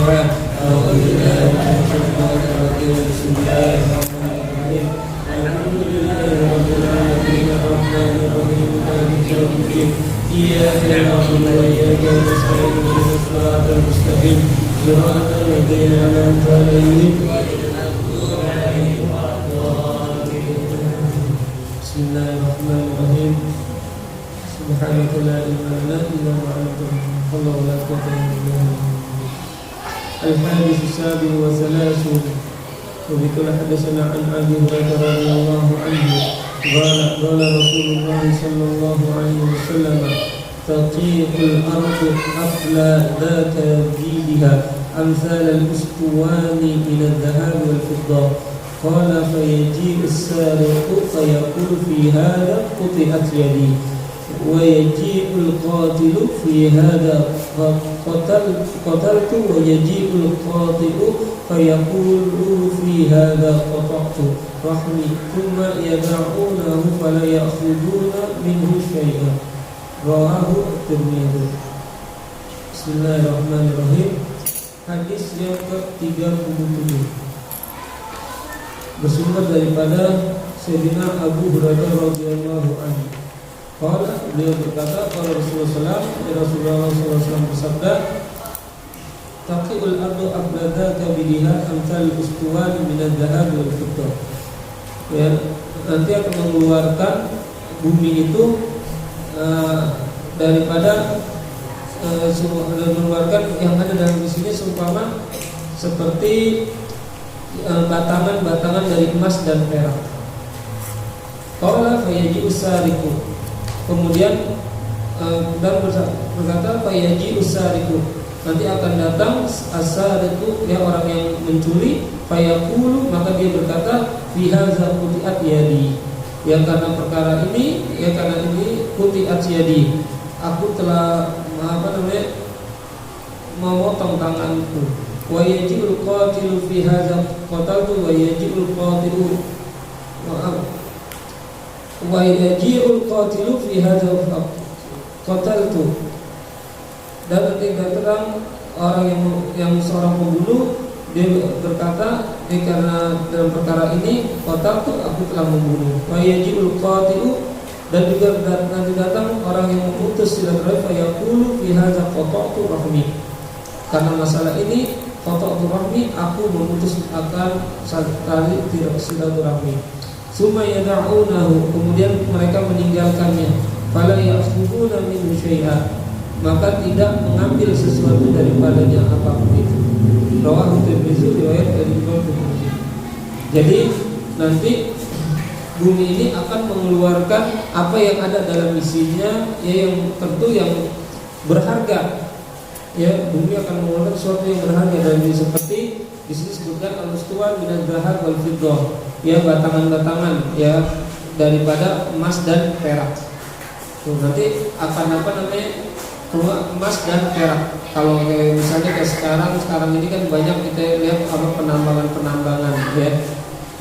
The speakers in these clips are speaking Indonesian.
الفاتحة. أعوذ بالله من الشيطان الرجيم. بسم الله الرحمن الرحيم. الحمد لله رب العالمين الرحمن الرحيم مالك يوم الدين. إياك نعبد وإياك نستعين اهدنا الصراط المستقيم صراط الذين أنعمت عليهم غير المغضوب عليهم ولا الضالين. بسم الله الرحمن الرحيم. سبحانك لا علم لنا إلا ما علمتنا والله لا قوة إلا بالله. الحادث السابع وثلاثون. وبكل حدثنا عن أبي هريرة رضي الله عنه قال رسول الله صلى الله عليه وسلم: تطيق الأرض حفل ذات جيدها أمثال الأسطوان من الذهب والفضة. قال: فيجيء السارق فيقول: في هذا قطعت يدي. ويجيء القاتل: في هذا قتلت. ويجيء القاطع فيقول: في هذا قطعت رحمي. ثم يدعونه فلا يأخذون منه شيئا. رواه الترمذي. Bismillahirrahmanirrahim. Hadis yang ke-37 bersumber daripada Sayyidina Abu Hurairah radhiyallahu anhu. Beliau berkata, kalau Rasulullah SAW bersabda, taqiul ardu ablada kabidiha amsal ustuwan minad dhahab wal fiddah. Ya, nanti akan mengeluarkan bumi itu daripada mengeluarkan yang ada dalam isinya seumpama seperti batangan-batangan dari emas dan perak. Qala fayaji usariku. Kemudian dan berkata fayaji usariku, nanti akan datang asariku, ya orang yang mencuri, fayaqulu, maka dia berkata fi hadza quti'at yadi, ya karena perkara ini, ya karena ini quti'at yadi, aku telah memotong tanganku. Wa yaji'ul qatilu fi hadza qataltu wa yaji'ul qatilu wa yaji'ul qatilu fi hadza qataltu. Dan ketika terang orang yang seorang pembunuh, dia berkata, karena dalam perkara ini qataltu, aku telah membunuh. Wa yaji'ul qatilu, dan juga nanti datang orang yang memutus silaturahmi, fa yaqulu fi hadza qata'tu rahmi. Karena masalah ini qata'tu rahmi, aku memutus akan tali silaturahmi. Summa yada'unahu, kemudian mereka meninggalkannya. Fala ya'khuduna minhu syai'a, maka tidak mengambil sesuatu daripadanya apapun itu. Rawahu Tirmidzi, riwayat dari Imam Tirmidzi. Jadi nanti bumi ini akan mengeluarkan apa yang ada dalam isinya, ya yang tentu yang berharga. Ya, bumi akan mengeluarkan sesuatu yang berharga dan seperti di sini disebutkan al-ustuwan minadz dzahab wal fiddah, ya batangan-batangan ya daripada emas dan perak. Tuh, nanti akan keluar emas dan perak. Kalau kayak misalnya kayak sekarang ini kan banyak kita lihat apa penambangan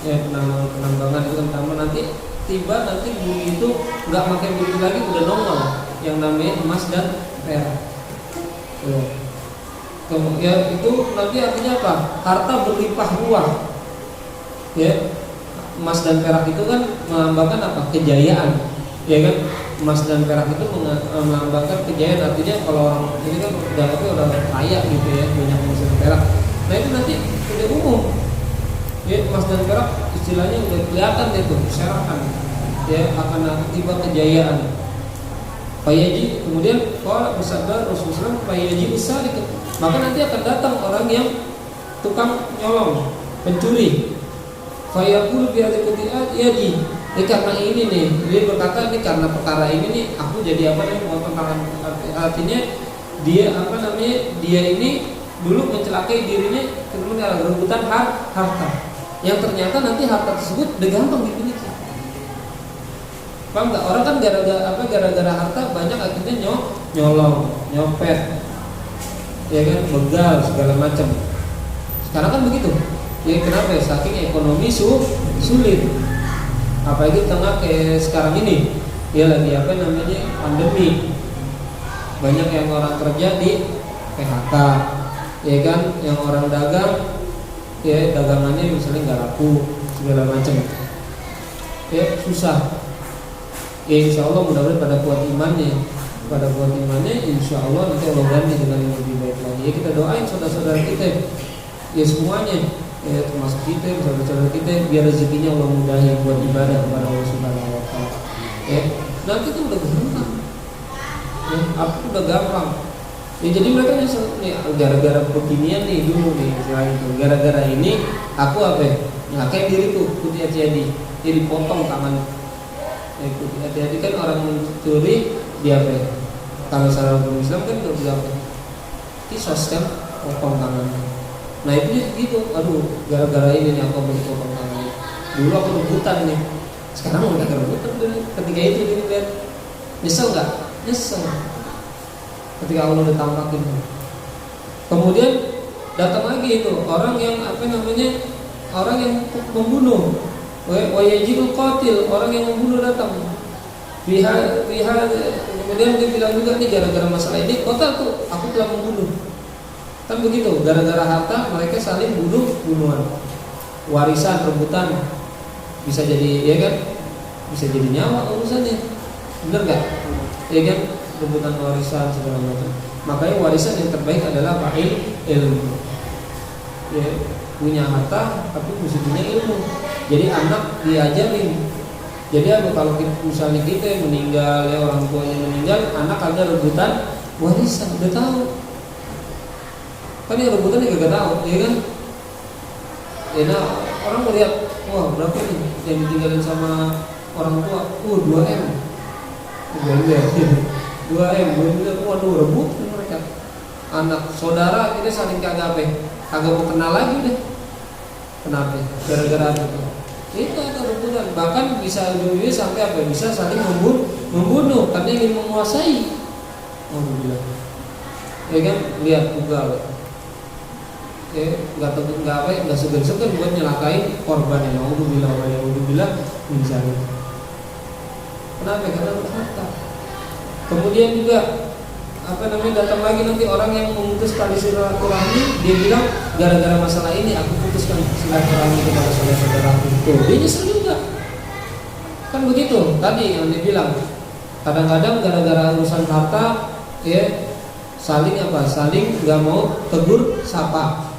ya penambangan itu kan tambah, nanti bumi itu nggak pakai begitu lagi, udah nongol yang namanya emas dan perak. Ya itu nanti artinya apa? Harta berlimpah ruah. Ya, emas dan perak itu kan melambangkan apa? Kejayaan. Ya kan? Emas dan perak itu melambangkan kejayaan. Artinya kalau orang ini kan udah kaya gitu ya, banyak emas dan perak. Nah itu nanti udah umum. Ya, emas dan perak istilahnya udah kelihatan itu, berserakan. Ya, akan tiba kejayaan. Payaji, kemudian kalau bersabda Rasulullah, payaji besar itu, maka nanti akan datang orang yang tukang nyolong, pencuri. Fayaqulu bi hadhihi yadi, karena ini nih, dia berkata ini karena perkara ini nih, aku jadi memotong tangan. Artinya dia dia ini dulu mencelakai dirinya karena rebutan harta, yang ternyata nanti harta tersebut udah gampang dimiliki. Paham nggak? Orang kan gara-gara harta banyak akhirnya nyolong, nyopet, ya kan, begal segala macam. Sekarang kan begitu. Ya kenapa? Saking ekonomi sulit. Apalagi tengah kayak sekarang ini, ya lagi pandemi. Banyak yang orang kerja di PHK, ya kan, yang orang dagang, ya dagangannya misalnya nggak laku segala macam, ya susah. Ya insya Allah mudah-mudahan pada kuat imannya, insya Allah nanti Allah ganti dengan yang lebih baik lagi. Ya kita doain saudara-saudara kita, ya semuanya, ya termasuk kita, saudara-saudara kita, biar rezekinya Allah mudahi buat ibadah kepada Allah Subhanahu Wa Taala. Ya nanti itu udah gampang, ya, aku udah gampang. Ya jadi mereka nyesel nih gara-gara beginian nih dulu nih istilahnya itu. Gara-gara ini aku kayak diriku putih hati-hati, jadi potong tangan. Hati-hati kan orang mencuri dia kalau secara hukum Islam kan nggak bisa kisos kan, potong tangannya. Nah itu gitu, aduh gara-gara ini nih aku potong tangannya. Dulu aku rebutan nih, sekarang udah rebutan. Ketika itu dia lihat, nyesel nggak? Nyesel. Ketika Allah udah tampakin. Kemudian datang lagi itu orang yang orang yang membunuh. Wayajibul qatil, orang yang membunuh datang. Kemudian dia bilang juga nih gara-gara masalah ini kota tuh aku telah membunuh. Kan begitu, gara-gara harta mereka saling bunuhan. Warisan, rebutan, bisa jadi ya kan? Bisa jadi nyawa urusannya. Benar enggak? Ya kan? Rebutan warisan segala macam. Makanya warisan yang terbaik adalah ilmu. Ya, punya harta tapi mesti punya ilmu. Jadi anak diajarin. Jadi kalau misalnya kita yang meninggal, ya orang tuanya meninggal, anak ada rebutan warisan, udah tahu. Kan yang rebutan juga gak tahu, ya kan? Ya nah, orang melihat, wah berapa nih yang ditinggalin sama orang tua? 2M. 2M, waduh rebutan mereka. Anak saudara kita saling kagak mau kenal lagi deh. Kenapa? Gara-gara itu. Itu ada rebutan, bahkan bisa ujung-ujungnya sampai bisa saling membunuh karena ingin menguasai. Alhamdulillah. Ya kan, lihat juga. Nggak segan-segan buat nyelakain korban yang Alhamdulillah misalnya. Kenapa? Karena harta. Kemudian juga datang lagi nanti orang yang memutus tali silaturahmi, dia bilang gara-gara masalah ini aku putuskan silaturahmi kepada saudara-saudaraku. Dia nyesel juga. Kan begitu tadi yang dia bilang. Kadang-kadang gara-gara urusan harta, ya saling nggak mau tegur sapa,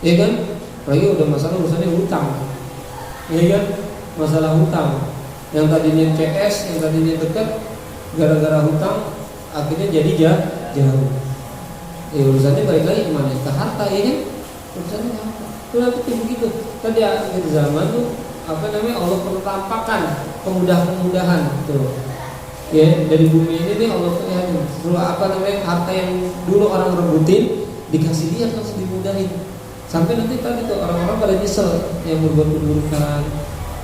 ya kan? Apalagi udah masalah urusannya hutang, ya kan? Masalah hutang yang tadinya CS, yang tadinya dekat, gara-gara hutang akhirnya jadi jauh. Ya urusannya balik lagi kemana? Ke harta, ya kan? Urusannya harta. Kenapa begitu? Tadi akhir zaman tuh Allah perlu tampakkan kemudahan tuh. Ya dari bumi ini nih Allah perlu harta yang dulu orang rebutin dikasih lihat langsung dimudahin. Sampai nanti tadi tuh orang-orang pada nyesel yang berbuat keburukan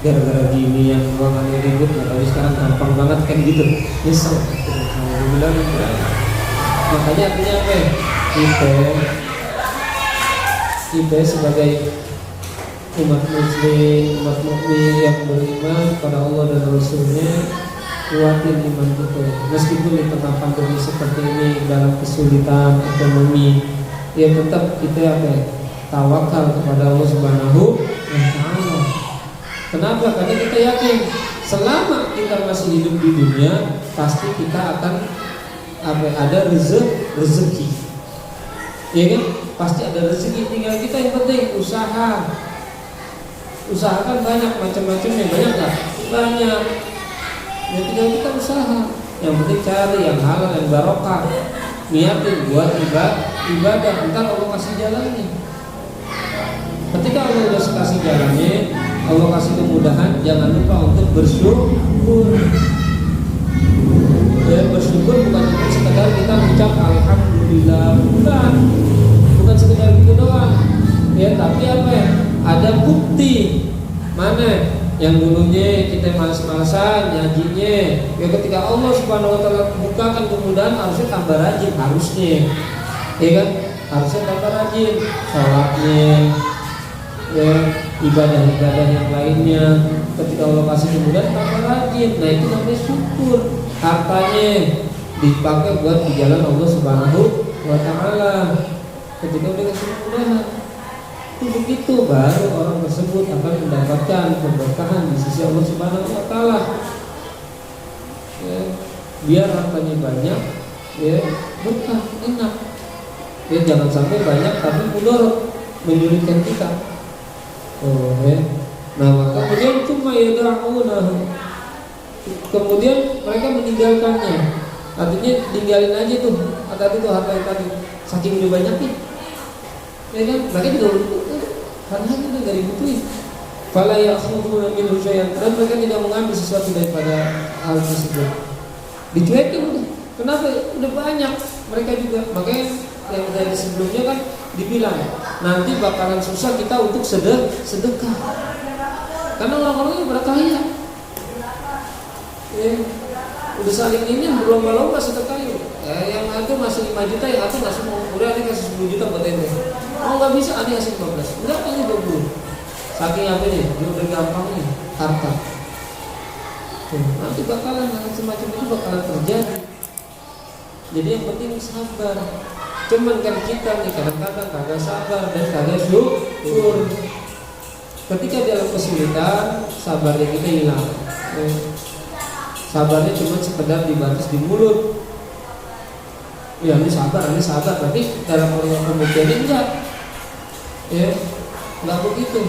gara-gara gini yang ruangannya ribut, tapi sekarang gampang banget kan gitu. Nyesel. Makanya artinya kita sebagai umat muslim, umat mukmin yang beriman pada Allah dan Rasulnya, kuatin iman kita. Meskipun di tengah pandemi seperti ini, dalam kesulitan ekonomi, ya tetap kita tawakal kepada Allah Subhanahu wa Ta'ala. Kenapa? Karena kita yakin selama kita masih hidup di dunia, pasti kita akan ada rezeki, ya kan? Pasti ada rezeki. Tinggal kita yang penting usahakan banyak macam-macamnya, banyak nggak? Banyak. Ya tinggal kita usaha. Yang penting cari yang halal, yang barokah. Niatin buat ibadah. Entar Allah kasih jalannya. Ketika Allah udah kasih jalannya, Allah kasih kemudahan, jangan lupa untuk bersyukur. Ya, bersyukur bukan cuma sekedar kita ucap alhamdulillah, bukan sekedar gitu doang. Ya, tapi ada bukti. Mana yang dulunya kita malas-malasan nyajinya, ya ketika Allah Subhanahu wa Ta'ala bukakan kemudahan, harusnya tambah rajin, harusnya, ya kan? Harusnya tambah rajin sholatnya, ya ibadah-ibadah yang lainnya. Ketika Allah kasih kemudahan, tambah rajin. Nah itu namanya syukur. Hartanya dipakai buat di jalan Allah Subhanahu wa Ta'ala. Ketika udah kasih kemudahan, itu begitu baru orang tersebut akan mendapatkan keberkahan di sisi Allah Subhanahu Wa Taala. Ya, biar hartanya banyak, ya berkah, enak. Ya jangan sampai banyak tapi mudarat, menyulitkan kita. Oh ya. Nah maka kemudian cuma kemudian mereka meninggalkannya. Artinya tinggalin aja tuh. Tadi tuh harta yang tadi saking udah banyaknya. Ya kan? Mereka juga harta itu dari butuhin. Fala ya'khuduna minhu syai'an, dan mereka tidak mengambil sesuatu daripada hal tersebut. Dicuekin udah. Kenapa? Udah banyak mereka juga. Makanya yang dari sebelumnya kan dibilang nanti bakalan susah kita untuk sedekah. Karena orang-orang yang berkaya, ya, udah saling ini berlomba-lomba sedekah. Yang itu masih 5 juta, yang itu nggak semua. Udah ada kasih 10 juta buat ente. Oh nggak bisa, ada kasih 15. Udah ini 20. Saking apa nih? Dia udah gampang nih harta. Nanti bakalan hal semacam itu bakalan terjadi. Jadi yang penting sabar. Cuman kan kita nih kadang-kadang kagak sabar dan kagak syukur. Ketika dalam kesulitan, sabarnya kita hilang. Sabarnya cuma sekedar dibatas di mulut. Ya ini sabar, tapi dalam orang pembuktiannya enggak. Ya, enggak begitu.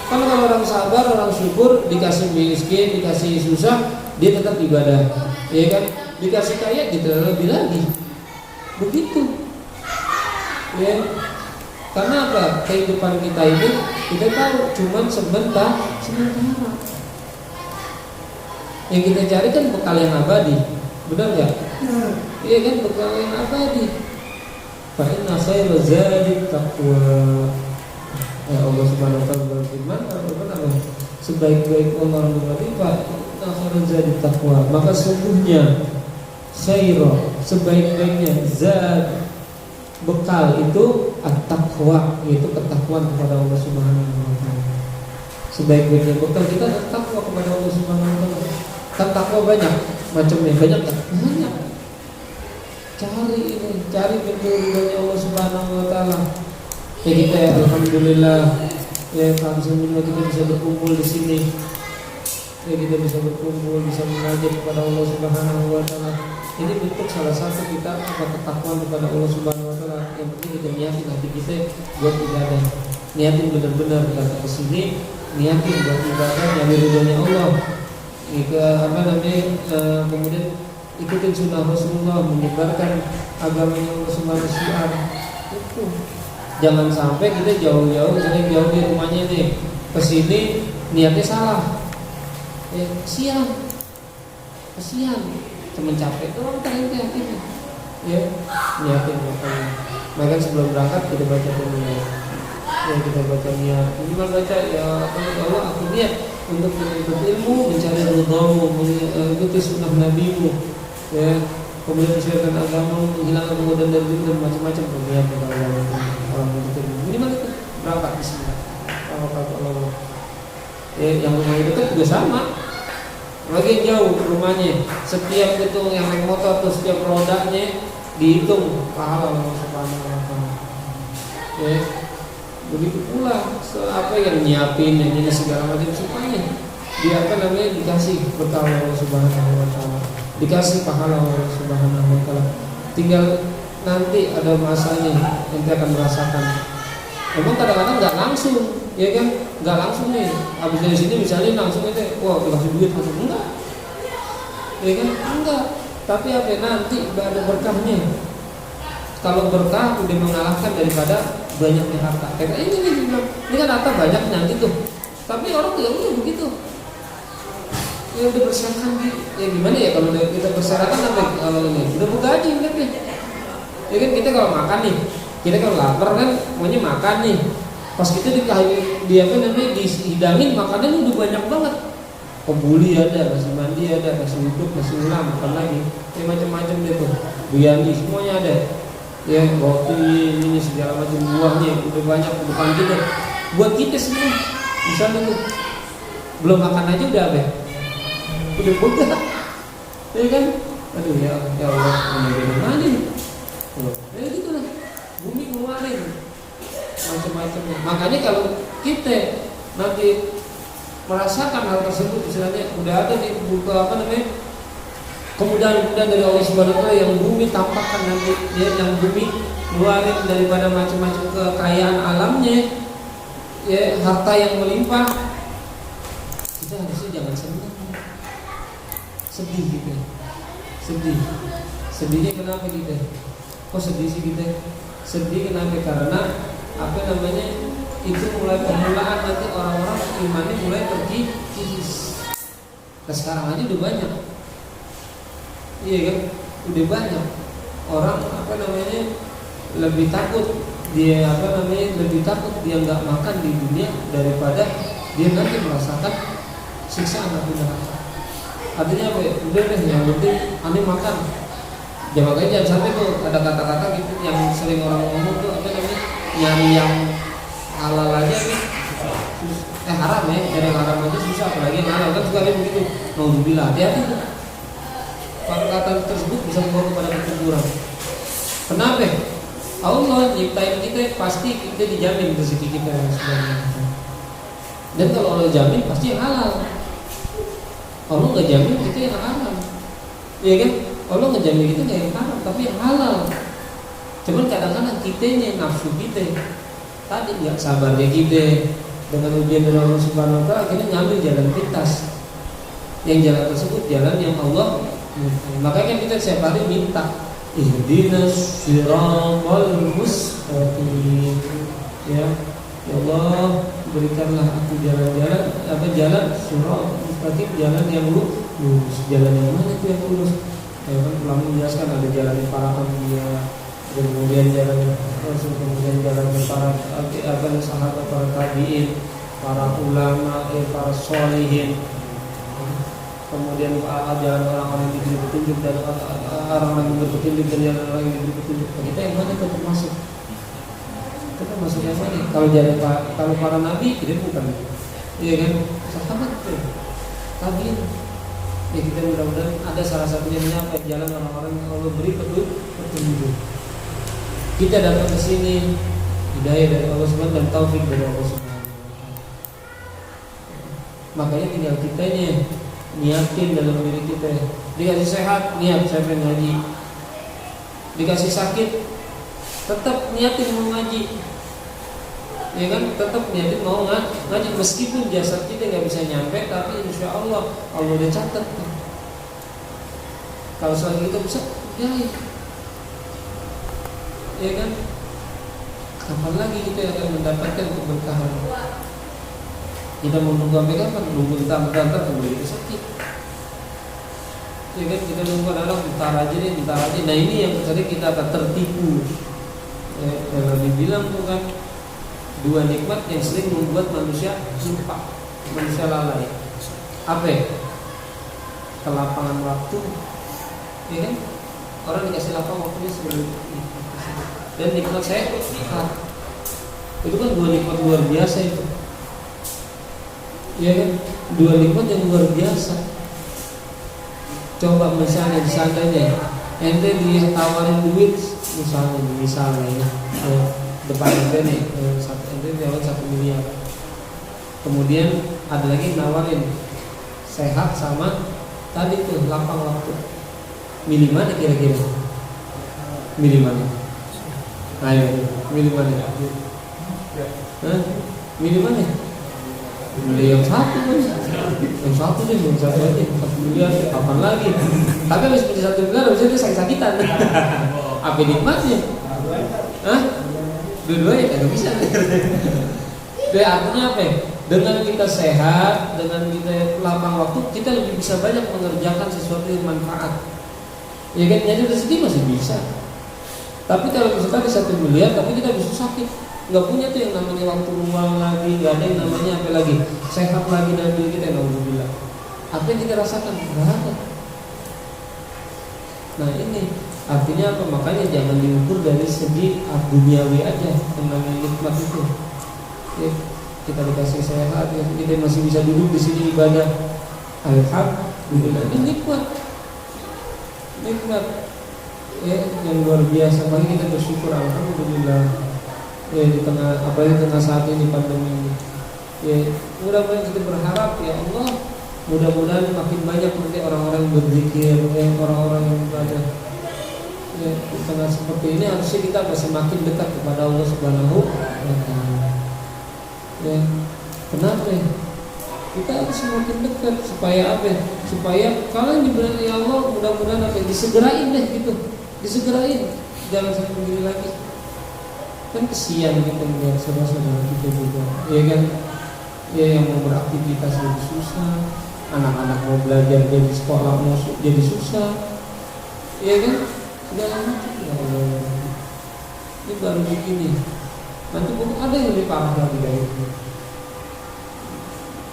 Kan kalau orang sabar, orang syukur, dikasih miskin, dikasih susah, dia tetap ibadah. Ya kan? Dikasih kaya, dia lebih lagi. Begitu. Ya. Karena apa? Kehidupan kita ini kita tahu cuman sementara. Yang kita cari kan bekal yang abadi, benar nggak? Iya kan, bekal yang abadi. Fa inna khairu zadi taqwa. Ya Allah Subhanahu wa taala berfirman, sebaik-baik orang berifat, inna khairu zadi taqwa. Maka sungguhnya khairu, sebaik-baiknya zad, bekal itu at-taqwa, yaitu ketakwaan kepada Allah Subhanahu wa taala. Sebaik-baiknya bekal kita adalah takwa kepada Allah Subhanahu wa taala. Kan takwa banyak macamnya, banyak tak? Banyak. Cari ridhonya Allah Subhanahu wa taala. Ya kita ya, alhamdulillah ya alhamdulillah kita bisa berkumpul di sini. Ya kita bisa berkumpul, bisa mengajar kepada Allah Subhanahu wa taala. Ini bentuk salah satu kita ketakwaan kepada Allah Subhanahu wa taala. Yang penting kita niatin hati kita buat ibadah. Niatin benar-benar datang ke sini, niatin buat ibadah nyari ridhonya Allah. Kemudian ikutin sunnah Rasulullah, menyebarkan agamanya Allah Subhanahu wa taala. Itu. Jangan sampai kita jauh-jauh, misalnya jauh di rumahnya nih, ke sini niatnya salah. Kasihan. Temen capek doang tadi ini. Ya, niatin makanya. Maka sebelum berangkat kita baca dulu. Ya kita baca niat. Minimal baca ya Allah aku niat untuk menuntut ilmu, mencari ridhamu, mengikuti sunnah nabimu. Ya, kemudian mensiarkan agama, menghilangkan kemudahan dari diri dan macam-macam niat kepada orang menuntut ilmu. Minimal itu berangkat di sini. Allah. Ya, yang rumah dekat juga sama. Lagi jauh rumahnya, setiap gedung yang naik motor atau setiap rodanya dihitung pahala Allah Subhanahu wa taala. Ya. Begitu pula apa yang nyiapin yang ini segala macam semuanya dia dikasih berkah Allah Subhanahu wa taala, dikasih pahala Allah Subhanahu wa taala. Tinggal nanti ada masanya nanti akan merasakan. Memang kadang-kadang nggak langsung, ya kan? Nggak langsung nih. Habis dari sini misalnya langsung itu, wah dikasih duit langsung enggak, ya kan? Enggak. Tapi apa nanti ada berkahnya. Kalau berkah udah mengalahkan daripada banyaknya harta. Kayak ini kan harta banyak nanti tuh. Tapi orang ya udah begitu. Ya udah berserakan ya gimana ya kalau kita berserakan apa kalau ini udah bergaji kan ya. Ya kan kita kalau makan nih, kita kalau lapar kan maunya makan nih. Pas kita dihidangin makanannya udah banyak banget. Kebuli ada, nasi mandi ada, nasi uduk, nasi ulam, makan lagi. Kayak macam-macam deh tuh. Biryani semuanya ada. Ya roti ini segala macam buahnya udah banyak di depan kita. Buat kita semua. Misalnya tuh belum makan aja udah apa? Udah buka. Ya kan? Aduh ya Allah, ini gimana nih? Ya gitu lah. Bumi kemarin macam-macamnya. Makanya kalau kita nanti merasakan hal tersebut, misalnya udah ada di buku kemudahan-kemudahan dari Allah Subhanahu wa taala yang bumi tampakkan nanti, ya, yang bumi keluarin daripada macam-macam kekayaan alamnya, ya, harta yang melimpah, kita harusnya jangan senang, sedih gitu, sedihnya kenapa kita? Kok sedih sih kita? Sedih kenapa? Karena apa namanya, itu mulai permulaan nanti orang-orang imannya mulai terkikis. Nah sekarang aja udah banyak, iya kan? Udah banyak orang apa namanya lebih takut dia lebih takut dia nggak makan di dunia daripada dia nanti merasakan siksaan api neraka. Artinya apa ya? Udah deh, yang penting aneh makan. Ya makanya jangan sampai tuh ada kata-kata gitu yang sering orang ngomong tuh apa namanya, nyari yang halal aja nih, haram ya, dari haram aja susah, apalagi yang halal kan juga begitu. Nauzubillah, hati-hati tuh. Kata tersebut bisa membawa kepada kekufuran. Kenapa? Allah nyiptain kita, pasti kita dijamin rezeki kita sebenarnya. Dan kalau Allah jamin pasti yang halal. Allah nggak jamin kita yang haram, iya kan? Allah nggak jamin kita nggak yang haram, tapi yang halal. Cuman kadang-kadang kitanya, nafsu kita tadi nggak sabarnya kita dengan ujian dari Allah Subhanahu wa taala, akhirnya ngambil jalan pintas. Yang jalan tersebut jalan yang Allah. Makanya kita setiap hari minta ihdinas siratal mustaqim, ya Allah berikanlah aku jalan-jalan jalan siratal mustaqim, jalan yang lurus. Jalan yang mana itu yang lurus? Ya kan ulama menjelaskan ada jalan para anbiya, kemudian jalan Rasul, kemudian jalan para sahabat, para tabiin, para ulama, para sholihin, kemudian jalan orang-orang yang diberi petunjuk dan orang-orang yang diberi petunjuk dan jalan orang yang diberi petunjuk. Kita yang mana itu termasuk? Kita masuk yang mana? Kalau para nabi kita bukan, iya kan? Sahabat itu, tabiin. Ya kita mudah-mudahan ada salah satunya apa jalan orang-orang yang Allah beri petunjuk. Kita datang ke sini hidayah dari Allah Subhanahu dan taufik dari Allah Subhanahu. Makanya tinggal kitanya niatin dalam diri kita. Dikasih sehat, niat saya pengen ngaji. Dikasih sakit, tetap niatin mau ngaji. Ya kan, tetap niatin mau ngaji meskipun jasad kita nggak bisa nyampe, tapi insya Allah udah catat. Kalau selagi kita bisa, ya kan, kapan lagi kita akan mendapatkan keberkahan? Kita mau nunggu sampai kapan? Nunggu bentar kemudian kita sakit. Ya kan, kita nunggu orang bentar aja. Nah ini yang sering kita akan tertipu. Yang dibilang tuh kan, dua nikmat yang sering membuat manusia lupa, manusia lalai. Apa ya? Kelapangan waktu, ya kan? Orang dikasih lapang waktunya sebelum dan nikmat sehat. Itu kan dua nikmat luar biasa itu. Ya kan? Dua nikmat yang luar biasa. Coba misalnya seandainya ente ditawarin duit, misalnya ya, depan ente nih, ente dapat 1 miliar. Kemudian ada lagi nawarin sehat sama tadi tuh lapang waktu. Milih mana kira-kira? Milih mana? Ayo, milih mana? Milih mana? Milih yang satu kan? Yang satu deh, yang satu aja. 1 miliar, kapan lagi? Tapi habis punya 1 miliar, habis itu sakit-sakitan. Apa nikmatnya? Hah? Dua-duanya nggak bisa. Jadi artinya apa ya? Dengan kita sehat, dengan kita lapang waktu, kita lebih bisa banyak mengerjakan sesuatu yang manfaat. Ya kan, jadi rezeki masih bisa. Tapi kalau misalkan 1 miliar, tapi kita bisa sakit, nggak punya tuh yang namanya waktu luang lagi, nggak ada yang namanya apa lagi, sehat lagi dalam diri kita, alhamdulillah. Apa yang kita rasakan? Nggak ada. Nah ini artinya apa? Makanya jangan diukur dari segi duniawi aja yang namanya nikmat itu. Ya, kita dikasih sehat, ya, kita masih bisa duduk di sini ibadah, alhamdulillah, ini nikmat ya, yang luar biasa. Mari kita bersyukur, alhamdulillah. ya di tengah apalagi di tengah saat ini pandemi ini. Ya, mudah-mudahan kita berharap ya Allah, mudah-mudahan makin banyak nanti orang-orang yang berzikir, orang-orang yang beribadah. Ya, di tengah seperti ini harusnya kita semakin dekat kepada Allah Subhanahu wa taala. Ya, kenapa ya? Kita harus semakin dekat supaya apa? Supaya kalau yang dibilang ya Allah, mudah-mudahan apa? Disegerain deh gitu, disegerain, jangan sampai begini lagi. Kan kesian kita melihat saudara-saudara kita juga, ya kan? Ya yang mau beraktivitas jadi susah, anak-anak mau belajar jadi sekolah mau jadi susah, ya kan? Segala macam ya Allah. Ini baru begini, nanti bukan ada yang lebih parah lagi dari itu.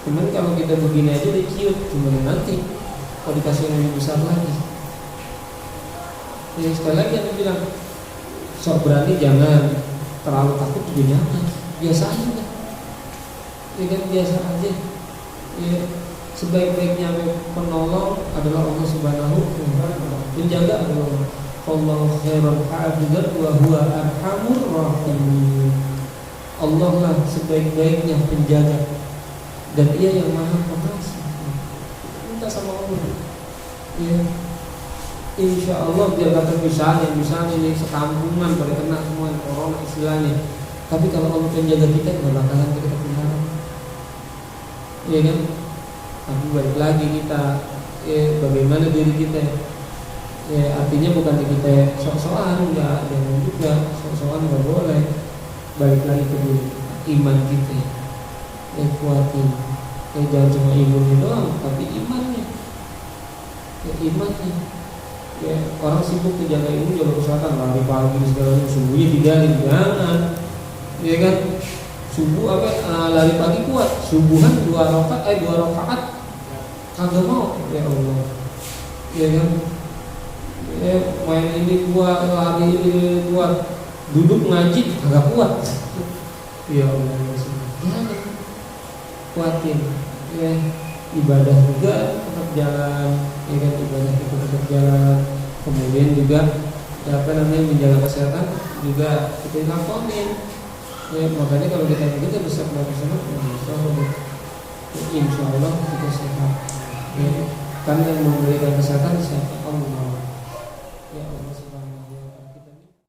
Cuman kalau kita begini aja udah ciut, cuman nanti kalau dikasih yang lebih besar lagi. Ya sekali lagi yang bilang, sok berani jangan, terlalu takut juga jangan, biasa aja. Ya kan biasa aja. Ya, sebaik-baiknya penolong adalah Allah Subhanahu wa taala. Penjaga adalah Allah khairul hafizan wa huwa arhamur rahimin. Allah lah sebaik-baiknya penjaga dan Ia yang Maha Pengasih. Minta sama Allah. Ya. Insya Allah biar kata misalnya ini sekampungan pada kena semua corona istilahnya. Tapi kalau Allah penjaga kita nggak bakalan kita ketinggalan. Iya kan? Tapi balik lagi kita, bagaimana diri kita? Ya artinya bukan kita sok-sokan, enggak, jangan juga sok-sokan nggak boleh. Balik lagi ke diri iman kita, kuatin. Jangan cuma ilmunya doang, tapi imannya. Ya imannya. Ya orang sibuk menjaga ilmu jaga kesehatan, lari pagi segala macam, subuhnya tinggalin, jangan. Ya kan? Subuh lari pagi kuat, subuhan 2 rakaat kagak mau, ya Allah. Ya kan? Ya main ini kuat, lari ini kuat, duduk ngaji kagak kuat. Ya Allah, jangan kuatin. Ya ibadah juga tetap jalan, ya kan, ibadah itu tetap jalan. Kemudian juga menjaga kesehatan juga kita lakonin. Ya, makanya kalau kita bisa bersama, insya Allah kita sehat. Ya, kan yang memberikan kesehatan siapa? Allah.